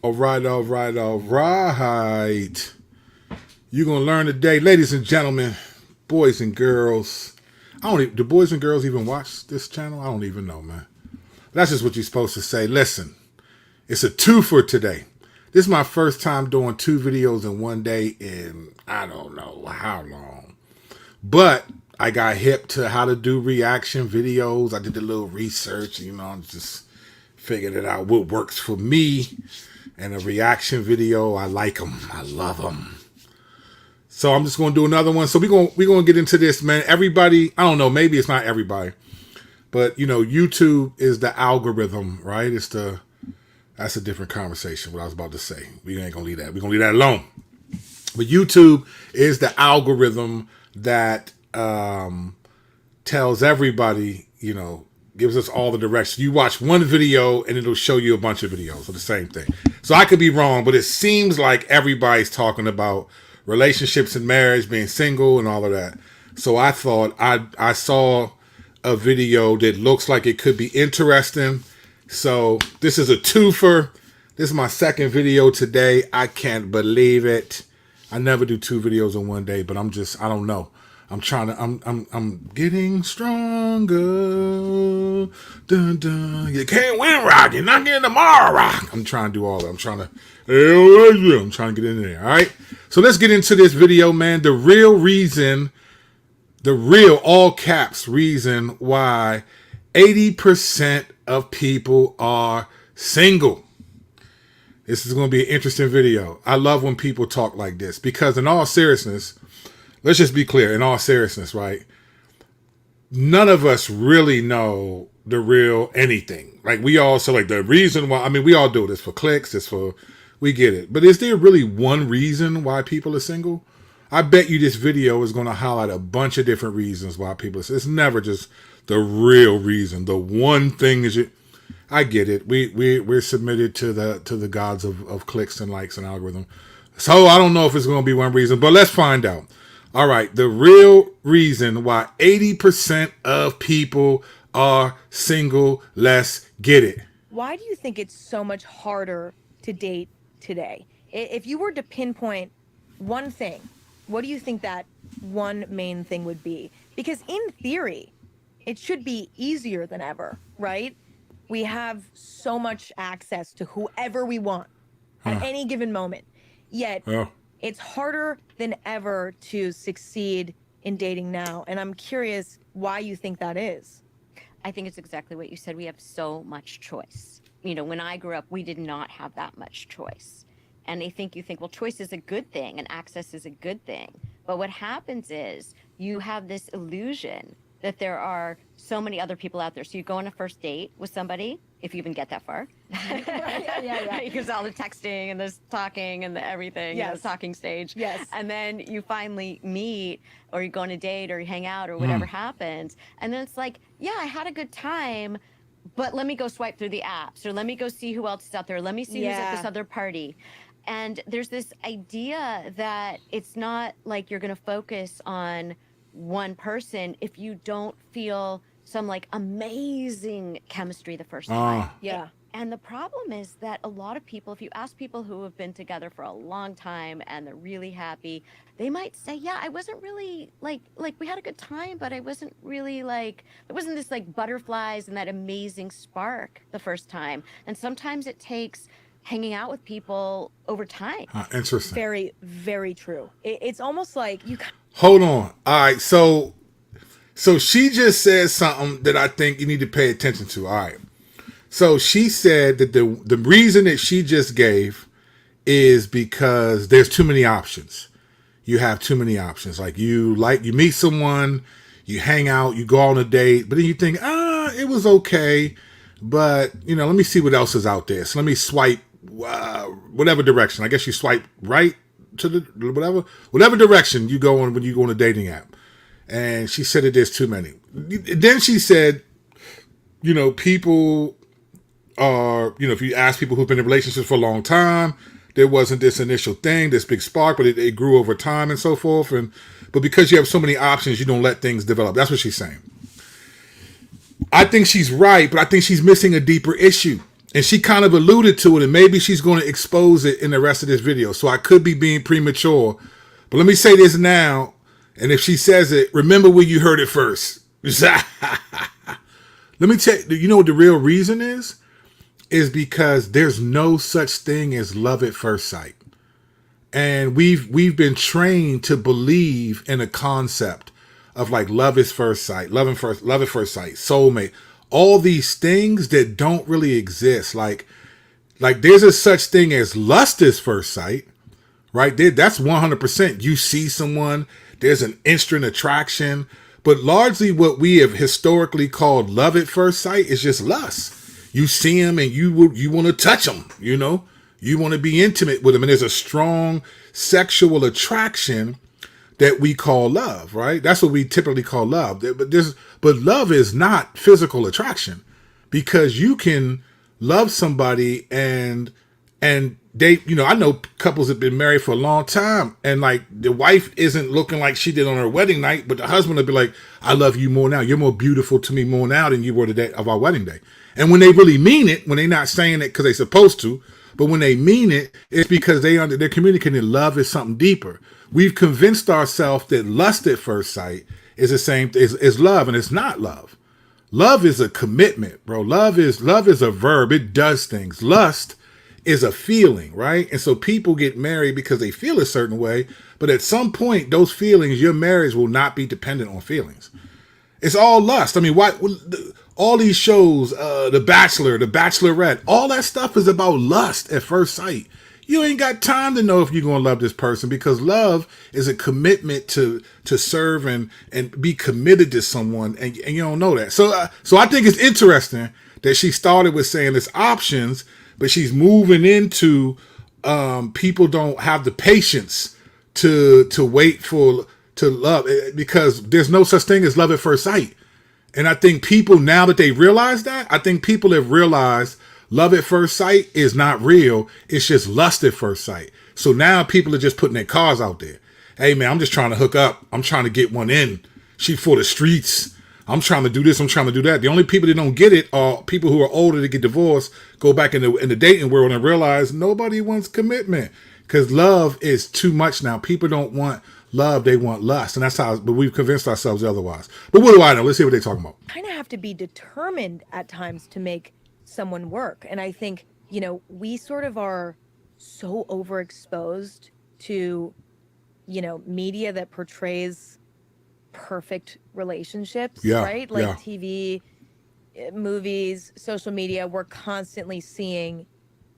All right, all right, all right. You're gonna learn today, ladies and gentlemen, boys and girls. I don't even, do boys and girls even watch this channel? I don't even know, man. That's just what you're supposed to say. Listen, it's a two for today. This is my first time doing two videos in one day in I don't know how long. But I got hip to how to do reaction videos. I did a little research, just figured it out what works for me. And a reaction video, I like them. I love them. So I'm just going to do another one. So we're going to get into this, man. Everybody, I don't know, maybe it's not everybody. But, YouTube is the algorithm, right? That's a different conversation, what I was about to say. We ain't going to leave that. We're going to leave that alone. But YouTube is the algorithm that tells everybody, gives us all the direction. You watch one video and it'll show you a bunch of videos of the same thing. So I could be wrong, but it seems like everybody's talking about relationships and marriage, being single and all of that. So I thought I saw a video that looks like it could be interesting. So this is a twofer. This is my second video today. I can't believe it. I never do two videos in one day, but I don't know. I'm getting stronger. Dun, dun. You can't win, Rock. You're not getting tomorrow, Rock. I'm trying to do all that. I'm trying to get in there. All right. So let's get into this video, man. The real all caps reason why 80% of people are single. This is going to be an interesting video. I love when people talk like this because in all seriousness, let's just be clear, in all seriousness, right? None of us really know the real anything. Like we all, so like the reason why, we all do this for clicks, we get it. But is there really one reason why people are single? I bet you this video is going to highlight a bunch of different reasons why people are single. It's never just the real reason. The one thing is I get it. We're submitted to the gods of clicks and likes and algorithm. So I don't know if it's going to be one reason, but let's find out. All right, the real reason why 80% of people are single, let's get it. Why do you think it's so much harder to date today? If you were to pinpoint one thing, what do you think that one main thing would be? Because in theory, it should be easier than ever, right? We have so much access to whoever we want at any given moment. Yet, it's harder than ever to succeed in dating now. And I'm curious why you think that is. I think it's exactly what you said. We have so much choice. When I grew up, we did not have that much choice. And you think, well, choice is a good thing and access is a good thing. But what happens is you have this illusion that there are so many other people out there. So you go on a first date with somebody, if you even get that far. Yeah. Because all the texting and the talking and the everything, the talking stage. Yes. And then you finally meet, or you go on a date, or you hang out, or whatever happens. And then it's like, yeah, I had a good time, but let me go swipe through the apps, or let me go see who else is out there. Let me see who's at this other party. And there's this idea that it's not like you're going to focus on one person if you don't feel some like amazing chemistry the first time. Yeah. And the problem is that a lot of people, if you ask people who have been together for a long time and they're really happy, they might say, yeah, I wasn't really like we had a good time, but I wasn't really like, there wasn't this like butterflies and that amazing spark the first time. And sometimes it takes hanging out with people over time. Interesting. Very, very true. It's almost like you... Hold on. All right. So she just said something that I think you need to pay attention to. All right. So she said that the reason that she just gave is because there's too many options. You have too many options. Like you meet someone, you hang out, you go on a date, but then you think, it was okay, but let me see what else is out there. So let me swipe whatever direction. I guess you swipe right to the whatever direction you go on when you go on a dating app. And she said that there's too many. Then she said, people are, if you ask people who've been in relationships for a long time, there wasn't this initial thing, this big spark, but it grew over time and so forth. But because you have so many options, you don't let things develop. That's what she's saying. I think she's right, but I think she's missing a deeper issue. And she kind of alluded to it, and maybe she's going to expose it in the rest of this video. So I could be being premature. But let me say this now, and if she says it, remember where you heard it first. Let me tell you, you know what the real reason is? Is because there's no such thing as love at first sight. And we've been trained to believe in a concept of like love at first sight, love at first sight, soulmate, all these things that don't really exist. Like there's a such thing as lust at first sight, right? That's 100%. You see someone, there's an instant attraction, but largely what we have historically called love at first sight is just lust. You see them and you want to touch them, you know, you want to be intimate with them. And there's a strong sexual attraction that we call love, right? That's what we typically call love. But love is not physical attraction, because you can love somebody and they, you know, I know couples that have been married for a long time, and like the wife isn't looking like she did on her wedding night, but the husband will be like, I love you more now. You're more beautiful to me more now than you were the day of our wedding day. And when they really mean it, when they're not saying it because they're supposed to, but when they mean it, it's because they're communicating love is something deeper. We've convinced ourselves that lust at first sight is the same as love, and it's not love. Love is a commitment, bro. Love is a verb. It does things. Lust is a feeling, right? And so people get married because they feel a certain way, but at some point, those feelings, your marriage will not be dependent on feelings. It's all lust. I mean, why? All these shows, The Bachelor, The Bachelorette, all that stuff is about lust at first sight. You ain't got time to know if you're going to love this person, because love is a commitment to serve and be committed to someone, and you don't know that. So I think it's interesting that she started with saying there's options, but she's moving into people don't have the patience to wait to love, because there's no such thing as love at first sight. And I think people, now that they realize that, I think people have realized love at first sight is not real. It's just lust at first sight. So now people are just putting their cars out there. Hey man, I'm just trying to hook up. I'm trying to get one in. She for the streets. I'm trying to do this. I'm trying to do that. The only people that don't get it are people who are older to get divorced, go back in the dating world and realize nobody wants commitment, because love is too much now. People don't want love, they want lust. And that's how, but we've convinced ourselves otherwise. But what do I know? Let's see what they're talking about. Kind of have to be determined at times to make someone work. And I think, you know, we sort of are so overexposed to, you know, media that portrays perfect relationships, right? Like TV, movies, social media, we're constantly seeing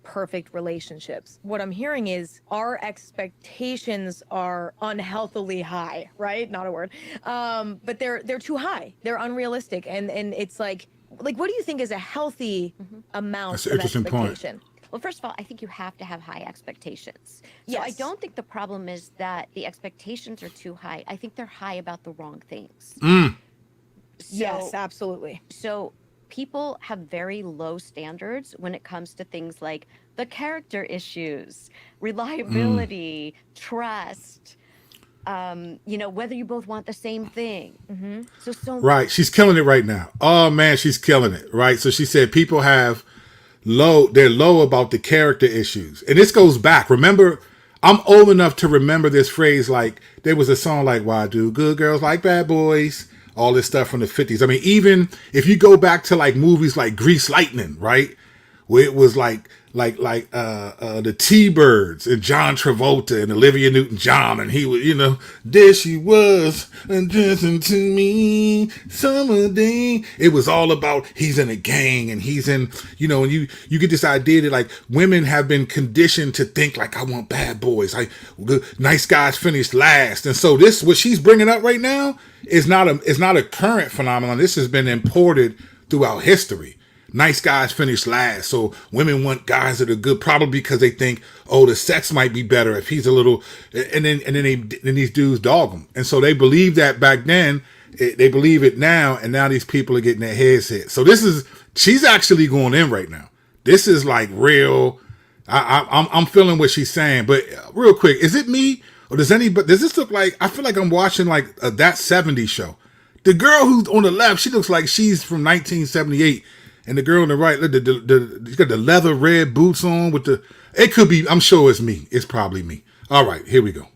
perfect relationships. What I'm hearing is our expectations are unhealthily high, right? Not a word. But they're too high. They're unrealistic. And it's like what do you think is a healthy amount That's an of interesting expectation? point. Well, first of all, I think you have to have high expectations. So Yes. I don't think the problem is that the expectations are too high. I think they're high about the wrong things. Yes, absolutely. So people have very low standards when it comes to things like the character issues, reliability, trust, you know, whether you both want the same thing. So Right. She's killing it right now. Oh man, she's killing it. Right. So she said people have they're low about the character issues. And this goes back. Remember, I'm old enough to remember this phrase. Like there was a song like, why do good girls like bad boys? All this stuff from the 50s. I mean, even if you go back to like movies like Grease Lightning, right? Where it was like the T-Birds and John Travolta and Olivia Newton-John, and he was, you know, there she was, and dancing to me, summer day. It was all about he's in a gang and he's in, you know, and you get this idea that like women have been conditioned to think like, I want bad boys, nice guys finish last, and so this what she's bringing up right now is not a current phenomenon. This has been imported throughout history. Nice guys finish last. So women want guys that are good, probably because they think, oh, the sex might be better if he's a little, and then these dudes dog him. And so they believe that back then, they believe it now, and now these people are getting their heads hit. So she's actually going in right now. This is like real. I'm feeling what she's saying, but real quick, is it me or does this look like, I feel like I'm watching like That 70s Show. The girl who's on the left, she looks like she's from 1978. and the girl on the right, she's got the leather red boots on with the. It could be. I'm sure it's me. It's probably me. All right, here we go.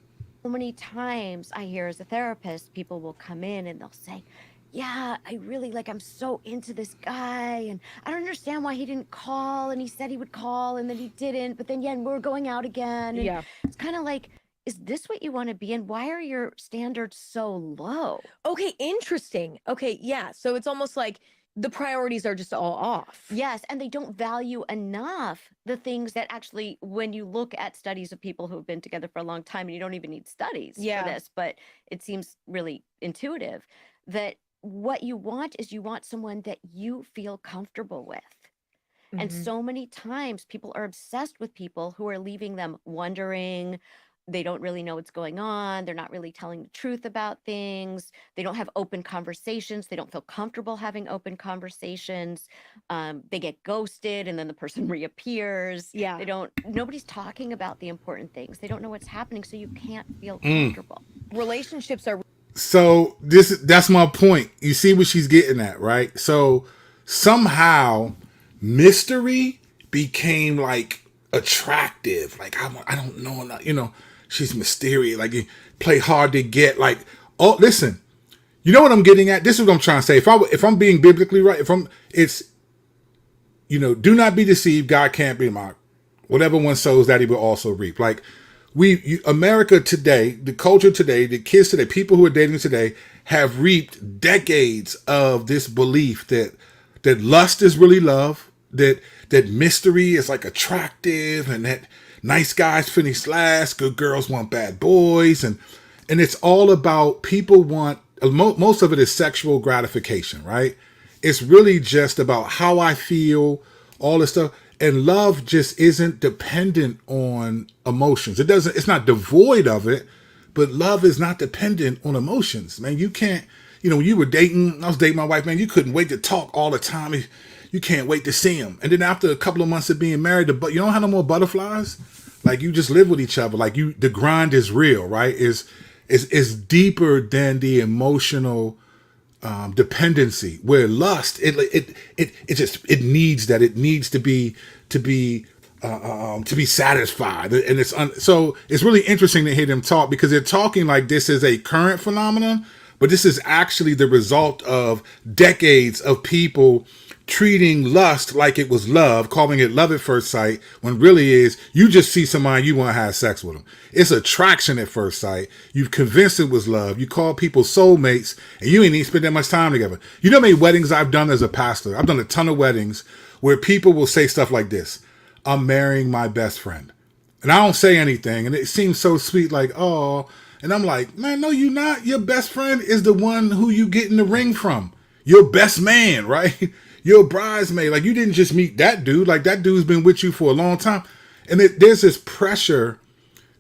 So many times I hear as a therapist, people will come in and they'll say, yeah, I really like, I'm so into this guy and I don't understand why he didn't call, and he said he would call and then he didn't, but then yeah, and we're going out again. And Yeah. it's kind of like, is this what you want to be? And why are your standards so low? Okay, interesting. Okay, yeah. So it's almost like the priorities are just all off. Yes, and they don't value enough the things that actually, when you look at studies of people who have been together for a long time, and you don't even need studies Yeah. for this, but it seems really intuitive that what you want is you want someone that you feel comfortable with. And Mhm. so many times people are obsessed with people who are leaving them wondering. They don't really know what's going on. They're not really telling the truth about things. They don't have open conversations. They don't feel comfortable having open conversations. They get ghosted and then the person reappears. Yeah. Nobody's talking about the important things. They don't know what's happening. So you can't feel Mm. comfortable. Relationships are So that's my point. You see what she's getting at, right? So somehow mystery became like attractive. Like I don't know, you know, she's mysterious. Like you play hard to get. Like oh, listen, you know what I'm getting at. This is what I'm trying to say. If I'm being biblically right, it's do not be deceived. God can't be mocked. Whatever one sows, that he will also reap. Like America today, the culture today, the kids today, people who are dating today have reaped decades of this belief that lust is really love, that mystery is like attractive, and that nice guys finish last, good girls want bad boys, and it's all about people want most of it is sexual gratification, right? It's really just about how I feel, all this stuff. And love just isn't dependent on emotions. It's not devoid of it, but love is not dependent on emotions. Man, you can't, when you were dating, I was dating my wife, man, you couldn't wait to talk all the time. You can't wait to see him. And then after a couple of months of being married, you don't have no more butterflies. Like you just live with each other. Like the grind is real, right? Is deeper than the emotional dependency. Where lust, it needs that. It needs to be satisfied, and so it's really interesting to hear them talk, because they're talking like this is a current phenomenon, but this is actually the result of decades of people treating lust like it was love, calling it love at first sight, when really is you just see somebody, you want to have sex with them. It's attraction at first sight. You've convinced it was love. You call people soulmates, and you ain't even spend that much time together. You know how many weddings I've done as a pastor? I've done a ton of weddings where people will say stuff like this: I'm marrying my best friend. And I don't say anything, and it seems so sweet, like, oh. And I'm like, man, no, you not. Your best friend is the one who you get in the ring from. Your best man, right? Your bridesmaid. Like, you didn't just meet that dude. Like, that dude's been with you for a long time. And there's this pressure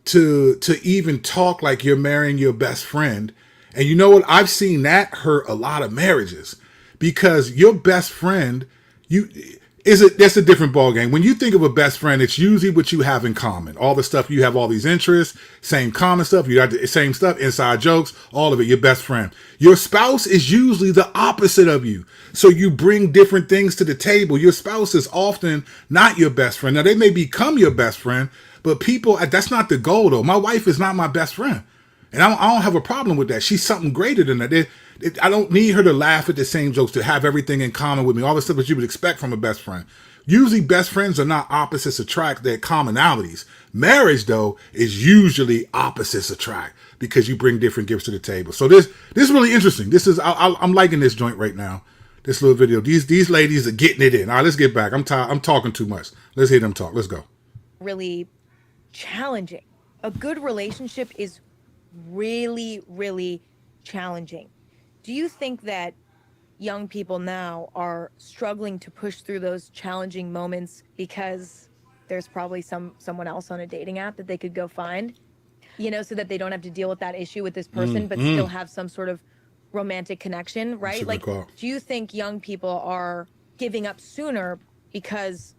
to even talk like you're marrying your best friend. And you know what? I've seen that hurt a lot of marriages, because your best friend, that's a different ballgame. When you think of a best friend, it's usually what you have in common. All the stuff you have, all these interests, same common stuff, you got the same stuff, inside jokes, all of it, your best friend. Your spouse is usually the opposite of you. So you bring different things to the table. Your spouse is often not your best friend. Now, they may become your best friend, but that's not the goal, though. My wife is not my best friend. And I don't have a problem with that. She's something greater than that. I don't need her to laugh at the same jokes, to have everything in common with me, all the stuff that you would expect from a best friend. Usually best friends are not opposites attract, they're commonalities. Marriage, though, is usually opposites attract, because you bring different gifts to the table. So this is really interesting. I'm liking this joint right now, this little video. These ladies are getting it in. All right, let's get back. I'm tired. I'm talking too much. Let's hear them talk. Let's go. really challenging. A good relationship is really, really challenging. Do you think that young people now are struggling to push through those challenging moments because there's probably someone else on a dating app that they could go find, so that they don't have to deal with that issue with this person, but still have some sort of romantic connection, right? That's a good call. Do you think young people are giving up sooner because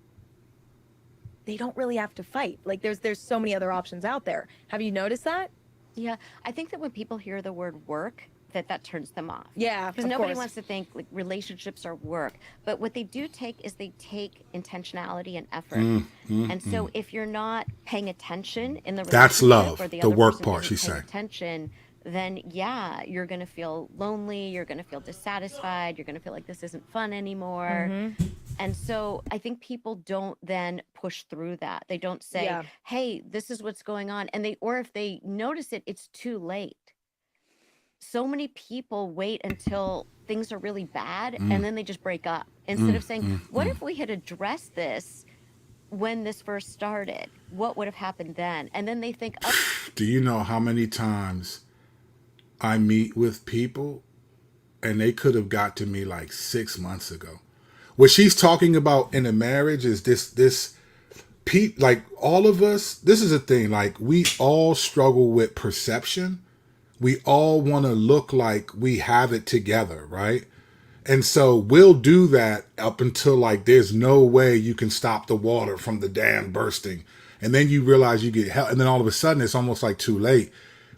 they don't really have to fight? Like there's so many other options out there. Have you noticed that? Yeah, I think that when people hear the word work, that turns them off. Yeah, Because of nobody course. wants to think like relationships are work. But what they do take is they take intentionality and effort. And so if you're not paying attention in the That's relationship love, or the the other work person part, isn't she's paying saying. attention, then yeah, you're going to feel lonely. You're going to feel dissatisfied. You're going to feel like this isn't fun anymore. And so I think people don't then push through that. They don't say, Yeah. hey, this is what's going on. And or if they notice it, it's too late. So many people wait until things are really bad and then they just break up instead of saying, what if we had addressed this when this first started? What would have happened then? And then they think, oh, Do you know how many times I meet with people and they could have got to me like 6 months ago? What she's talking about in a marriage is this like all of us, this is a thing, like we all struggle with perception. We all want to look like we have it together, right? And so we'll do that up until like there's no way you can stop the water from the dam bursting. And then you realize you get help. And then all of a sudden it's almost like too late.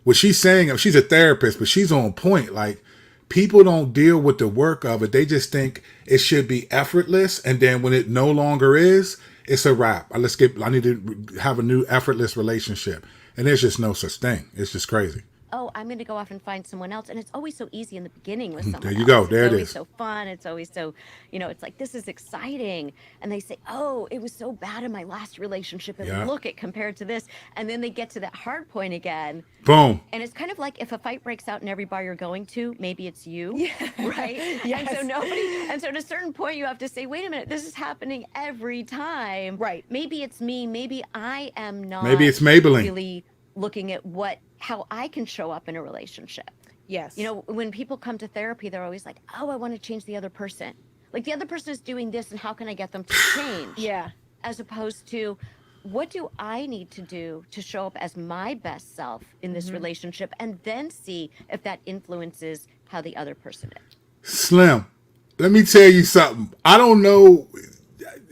What she's saying, she's a therapist, but she's on point. Like people don't deal with the work of it. They just think it should be effortless. And then when it no longer is, it's a wrap. I need to have a new effortless relationship. And there's just no such thing. It's just crazy. oh, I'm going to go off and find someone else. And it's always so easy in the beginning with someone There you else. go. It's There it always is. so fun. It's always so, it's like, this is exciting. And they say, oh, it was so bad in my last relationship. And Yeah. look, it compared to this. And then they get to that hard point again. Boom. And it's kind of like if a fight breaks out in every bar you're going to, maybe it's you, right? Yes. And so at a certain point you have to say, wait a minute, this is happening every time. Right. Maybe it's me. Maybe I am not Maybe it's Maybelline. really looking at how I can show up in a relationship. Yes. When people come to therapy, they're always like, oh, I want to change the other person. Like the other person is doing this and how can I get them to change? Yeah. As opposed to, what do I need to do to show up as my best self in this relationship, and then see if that influences how the other person is. Slim, let me tell you something. I don't know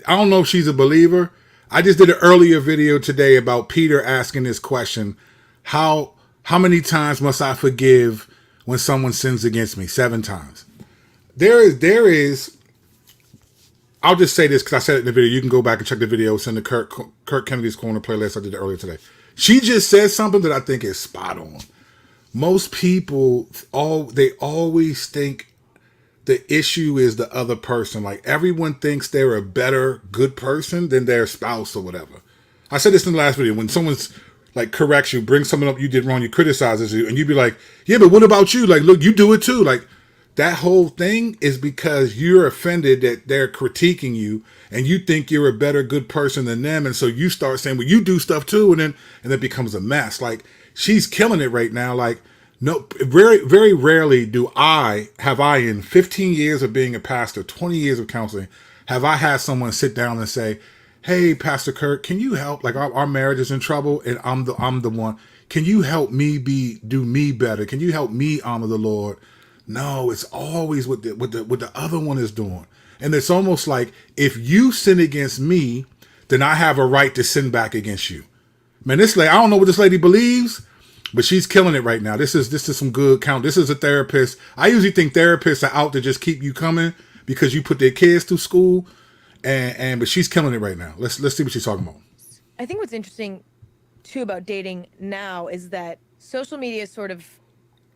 if she's a believer. I just did an earlier video today about Peter asking this question. How many times must I forgive when someone sins against me? 7 times. There is I'll just say this because I said it in the video. You can go back and check the video. It's in the Kirk Kennedy's Corner playlist. I did it earlier today. She just said something that I think is spot on. Most people, they always think the issue is the other person. Like everyone thinks they're a better good person than their spouse or whatever. I said this in the last video. When someone's like corrects you, brings something up you did wrong, you criticizes you, and you be like, yeah, but what about you? Like, look, you do it too. Like that whole thing is because you're offended that they're critiquing you and you think you're a better good person than them. And so you start saying, well, you do stuff too. And it becomes a mess. Like she's killing it right now. Like, no, very, very rarely have I in 15 years of being a pastor, 20 years of counseling, have I had someone sit down and say, hey, Pastor Kirk, can you help? Like our marriage is in trouble and I'm the one. Can you help me do me better? Can you help me honor the Lord? No, it's always what the other one is doing. And it's almost like if you sin against me, then I have a right to sin back against you. Man, this lady, I don't know what this lady believes, but she's killing it right now. This is some good count. This is a therapist. I usually think therapists are out to just keep you coming because you put their kids through school. But she's killing it right now. Let's see what she's talking about. I think what's interesting too about dating now is that social media sort of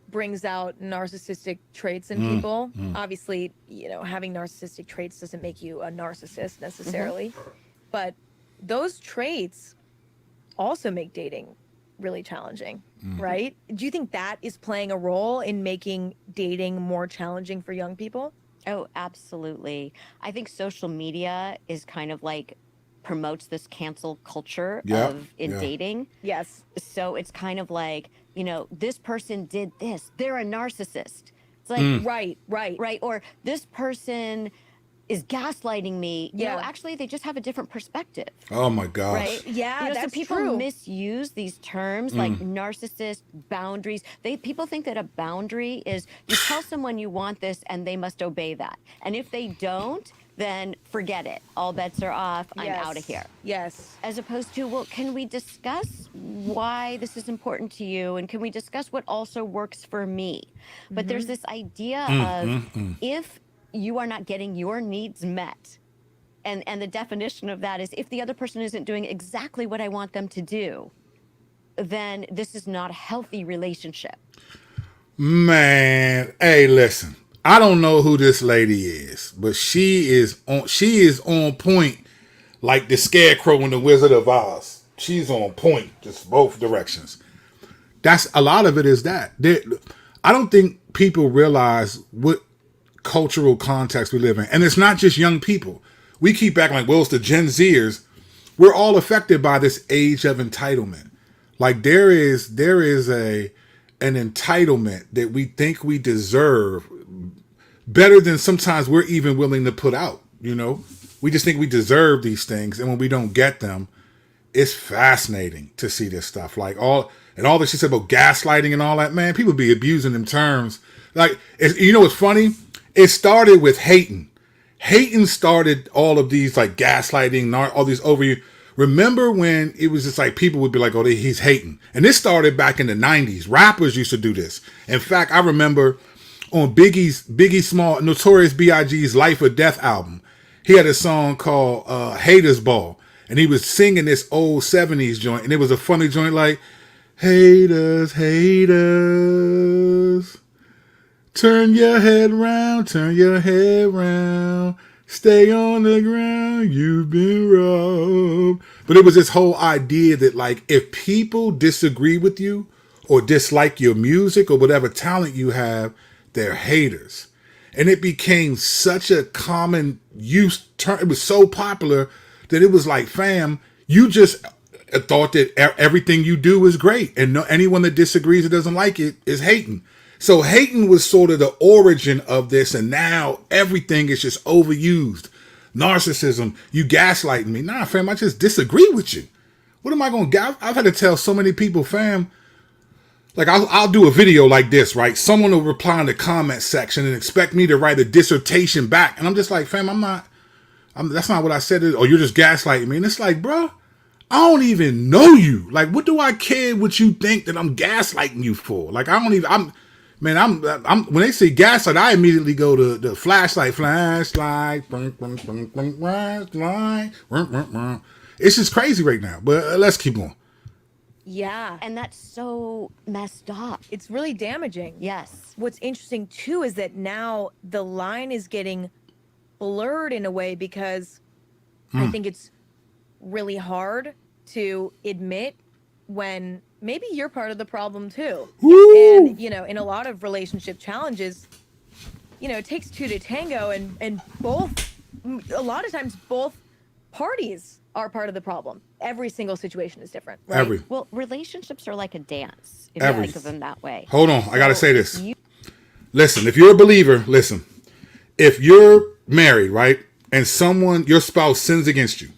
brings out narcissistic traits in people. Obviously, having narcissistic traits doesn't make you a narcissist necessarily, but those traits also make dating really challenging, right? Do you think that is playing a role in making dating more challenging for young people? Oh, absolutely. I think social media is kind of like promotes this cancel culture in dating. Yes. So it's kind of like, this person did this. They're a narcissist. It's like, right. Or this person is gaslighting me. Yeah. Actually, they just have a different perspective. Oh my gosh. Right? Yeah, So that's people true. misuse these terms like narcissist, boundaries. People think that a boundary is you tell someone you want this and they must obey that. And if they don't, then forget it. All bets are off. I'm Yes. out of here. Yes. As opposed to, well, can we discuss why this is important to you? And can we discuss what also works for me? But there's this idea of if you are not getting your needs met, and the definition of that is if the other person isn't doing exactly what I want them to do, then this is not a healthy relationship. Man, hey, listen. I don't know who this lady is, but she is on point like the Scarecrow in the Wizard of Oz. She's on point, just both directions. That's a lot of it is that. I don't think people realize what cultural context we live in. And it's not just young people. We keep acting like, well, it's the Gen Zers. We're all affected by this age of entitlement. Like there is an entitlement that we think we deserve better than sometimes we're even willing to put out, you know? We just think we deserve these things, and when we don't get them, it's fascinating to see this stuff. Like all that she said about gaslighting and all that, man, people be abusing them terms. Like, you know what's funny? It started with hating. Hating started all of these like gaslighting, all these over you. Remember when it was just like people would be like, oh, he's hating. And this started back in the 90s. Rappers used to do this. In fact, I remember on Biggie Small, Notorious B.I.G.'s Life or Death album, he had a song called Haters Ball. And he was singing this old 70s joint. And it was a funny joint like, haters, haters, turn your head round, stay on the ground, you've been robbed. But it was this whole idea that like if people disagree with you or dislike your music or whatever talent you have, they're haters. And it became such a common use term. It was so popular that it was like, fam, you just thought that everything you do is great. And anyone that disagrees or doesn't like it is hating. So hating was sort of the origin of this. And now everything is just overused. Narcissism, you gaslighting me. Nah, fam, I just disagree with you. What am I going to... I've had to tell so many people, fam, like I'll do a video like this, right? Someone will reply in the comment section and expect me to write a dissertation back. And I'm just like, fam, that's not what I said. Or you're just gaslighting me. And it's like, bro, I don't even know you. Like, what do I care what you think that I'm gaslighting you for? Like, I don't even, I'm when they say gaslight, I immediately go to the flashlight. It's just crazy right now, but let's keep going. Yeah. And that's so messed up. It's really damaging. Yes. What's interesting too is that now the line is getting blurred in a way because I think it's really hard to admit when maybe you're part of the problem too. Woo! And you know, in a lot of relationship challenges, you know, it takes two to tango, and a lot of times both parties are part of the problem. Every single situation is different, right? Well, relationships are like a dance, if Every. you think of them that way. Hold on, I gotta say this. Listen, if you're a believer, listen. If you're married, right, and your spouse sins against you,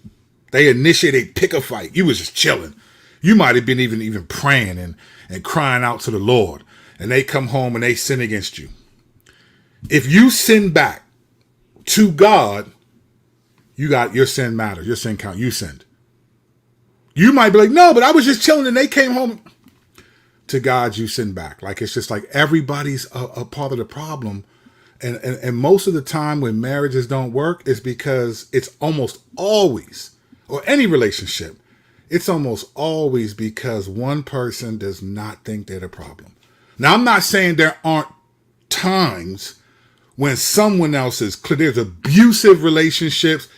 they initiate a pick a fight. You was just chilling. You might have been even praying and crying out to the Lord, and they come home and they sin against you. If you sin back to God, you got your sin matters. Your sin count. You sinned. You might be like, no, but I was just chilling and they came home. To God, you sin back. Like, it's just like everybody's a part of the problem. And most of the time when marriages don't work is because it's almost always, or any relationship, it's almost always because one person does not think they're the problem. Now, I'm not saying there aren't times when someone else is clear. There's abusive relationships.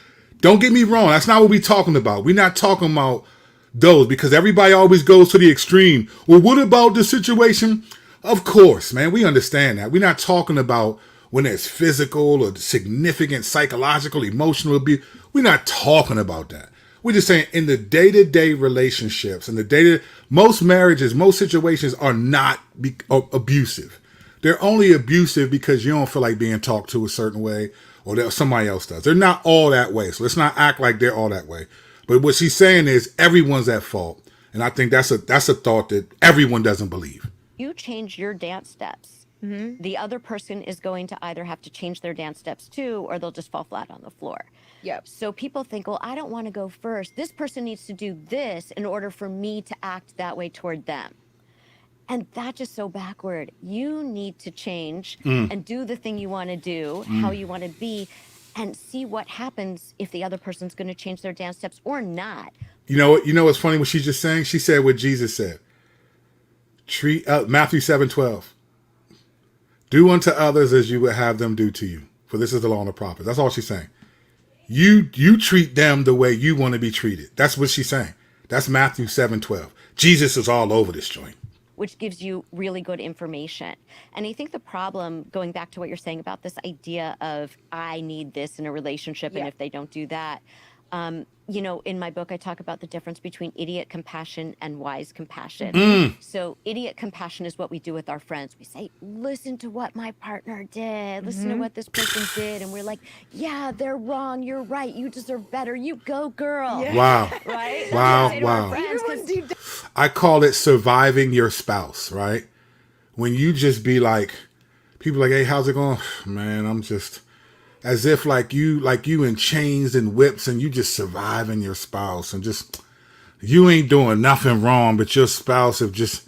Don't get me wrong. That's not what we're talking about. We're not talking about those because everybody always goes to the extreme. Well, what about the situation? Of course, man. We understand that. We're not talking about when there's physical or significant psychological, emotional abuse. We're not talking about that. We're just saying in the day-to-day relationships and most marriages, most situations are not abusive. They're only abusive because you don't feel like being talked to a certain way or that somebody else does. They're not all that way. So let's not act like they're all that way. But what she's saying is everyone's at fault. And I think that's a thought that everyone doesn't believe. You change your dance steps the other person is going to either have to change their dance steps too, or they'll just fall flat on the floor. Yep. So people think, well, I don't want to go first. This person needs to do this in order for me to act that way toward them. And that's just so backward. You need to change and do the thing you want to do, how you want to be, and see what happens if the other person's going to change their dance steps or not. You know what? You know what's funny? What she's just saying? She said what Jesus said. Treat Matthew 7:12. Do unto others as you would have them do to you. For this is the law and the prophets. That's all she's saying. You treat them the way you want to be treated. That's what she's saying. That's Matthew 7:12. Jesus is all over this joint. Which gives you really good information. And I think the problem, going back to what you're saying about this idea of I need this in a relationship, and if they don't do that, you know, in my book, I talk about the difference between idiot compassion and wise compassion. So idiot compassion is what we do with our friends. We say, listen to what my partner did. Listen to what this person did. And we're like, yeah, they're wrong. You're right. You deserve better. You go, girl. Yeah. Wow. Right? Wow, That's what we say to our wow. friends, 'cause Everyone deep down. I call it surviving your spouse, right? When you just be like, people like, hey, how's it going? Man, I'm just, as if like you in chains and whips and you just surviving your spouse and just, you ain't doing nothing wrong, but your spouse have just,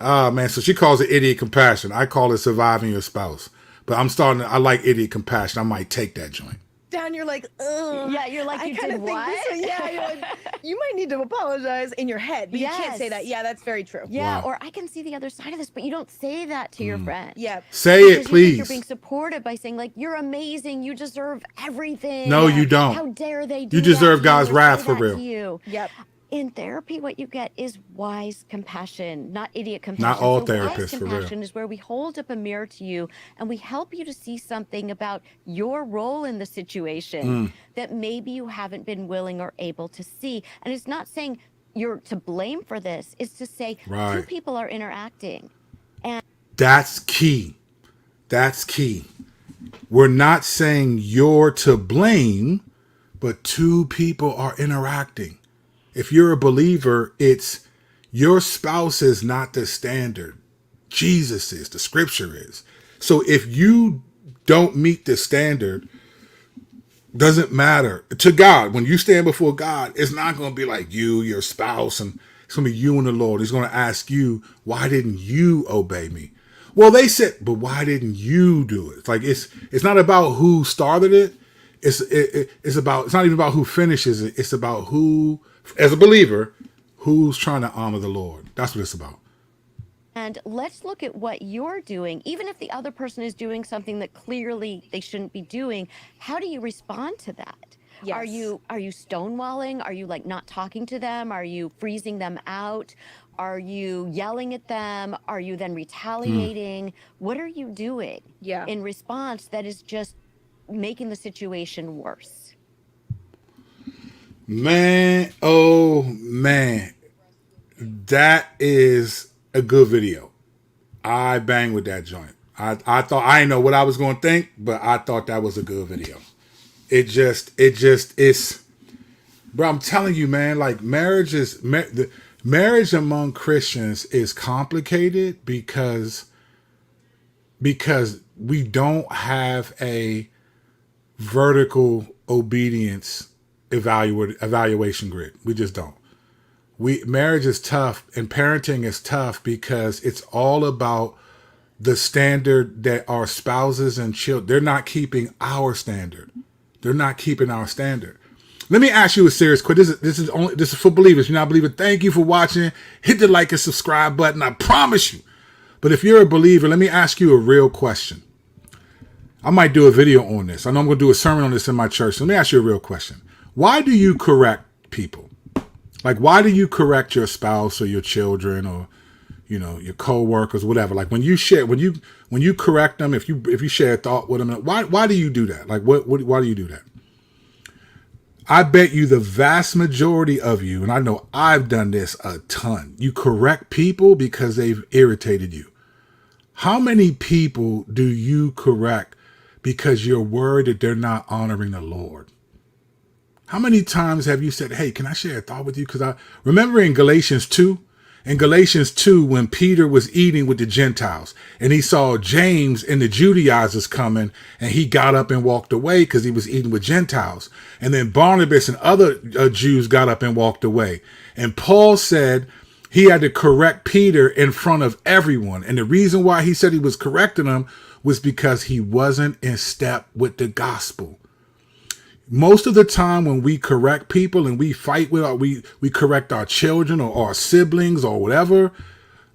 man. So she calls it idiot compassion. I call it surviving your spouse. But I like idiot compassion. I might take that joint. Down, you're like, ugh. Yeah, you're like, I you kinda did think what? this way. Yeah, you're like, you might need to apologize in your head, but you can't say Yes. that. Yeah, that's very true. Yeah, Wow. or I can see the other side of this, but you don't say that to your friend. Yeah. Say Because it, you think please. you're being supportive by saying, like, you're amazing, you deserve everything. No, you don't. How dare they do You that deserve to God's or say wrath for that real. to you. Yep. In therapy, what you get is wise compassion, not idiot compassion. Not all so therapists, wise for real. compassion is where we hold up a mirror to you and we help you to see something about your role in the situation that maybe you haven't been willing or able to see. And it's not saying you're to blame for this. It's to say two Right. people are interacting. That's key. That's key. We're not saying you're to blame, but two people are interacting. If you're a believer, it's your spouse is not the standard. Jesus is, the scripture is. So if you don't meet the standard, doesn't matter to God. When you stand before God, it's not going to be like you, your spouse, and it's going to be you and the Lord. He's going to ask you, why didn't you obey me? Well, they said, but why didn't you do it? It's like it's not about who started it. It's not even about who finishes it. It's about who, as a believer, who's trying to honor the Lord. That's what it's about. And let's look at what you're doing. Even if the other person is doing something that clearly they shouldn't be doing, how do you respond to that? Yes. Are you stonewalling? Are you like not talking to them? Are you freezing them out? Are you yelling at them? Are you then retaliating? What are you doing Yeah. in response that is just making the situation worse? Man, oh man, that is a good video. I bang with that joint. I thought, I didn't know what I was going to think, but I thought that was a good video. It just is, bro. I'm telling you, man. Like marriage among Christians is complicated because we don't have a vertical obedience evaluation grid. We just don't. Marriage is tough and parenting is tough because it's all about the standard that our spouses and children, they're not keeping our standard. They're not keeping our standard. Let me ask you a serious question. This is for believers. You're not a believer. Thank you for watching. Hit the like and subscribe button. I promise you. But if you're a believer, let me ask you a real question. I might do a video on this. I know I'm going to do a sermon on this in my church. So let me ask you a real question. Why do you correct people? Like, why do you correct your spouse or your children or, you know, your coworkers, whatever? Like when you correct them, if you share a thought with them, why do you do that? Like, why do you do that? I bet you the vast majority of you, and I know I've done this a ton, you correct people because they've irritated you. How many people do you correct because you're worried that they're not honoring the Lord? How many times have you said, hey, can I share a thought with you? Because I remember in Galatians 2, In Galatians 2, when Peter was eating with the Gentiles and he saw James and the Judaizers coming, and he got up and walked away because he was eating with Gentiles. And then Barnabas and other Jews got up and walked away. And Paul said he had to correct Peter in front of everyone. And the reason why he said he was correcting him was because he wasn't in step with the gospel. Most of the time when we correct people and we fight with we correct our children or our siblings or whatever,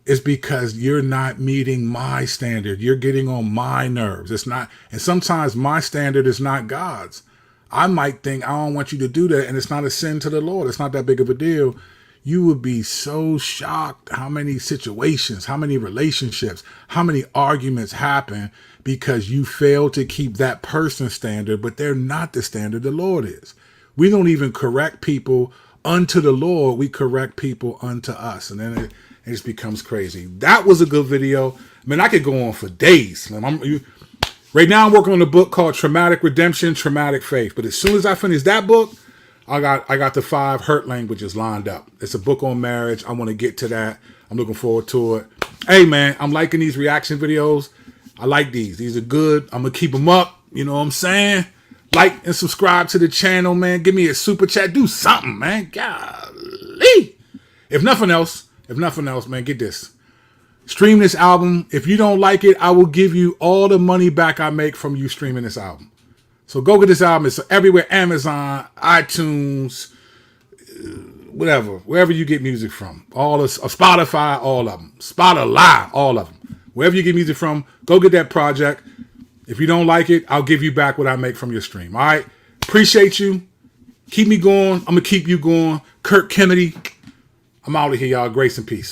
is because you're not meeting my standard. You're getting on my nerves. It's not, and sometimes my standard is not God's. I might think I don't want you to do that, and it's not a sin to the Lord. It's not that big of a deal. You would be so shocked how many situations, how many relationships, how many arguments happen because you fail to keep that person's standard, but they're not the standard the Lord is. We don't even correct people unto the Lord. We correct people unto us. And then it just becomes crazy. That was a good video. I mean, I could go on for days. Right now I'm working on a book called Traumatic Redemption, Traumatic Faith. But as soon as I finish that book, I got the 5 hurt languages lined up. It's a book on marriage. I want to get to that. I'm looking forward to it. Hey, man, I'm liking these reaction videos. I like these. These are good. I'm going to keep them up. You know what I'm saying? Like and subscribe to the channel, man. Give me a super chat. Do something, man. Golly. If nothing else, man, get this. Stream this album. If you don't like it, I will give you all the money back I make from you streaming this album. So go get this album. It's everywhere. Amazon, iTunes, whatever. Wherever you get music from. All the Spotify, all of them. Spotify, all of them. Wherever you get music from, go get that project. If you don't like it, I'll give you back what I make from your stream. All right? Appreciate you. Keep me going. I'm going to keep you going. Kirk Kennedy. I'm out of here, y'all. Grace and peace.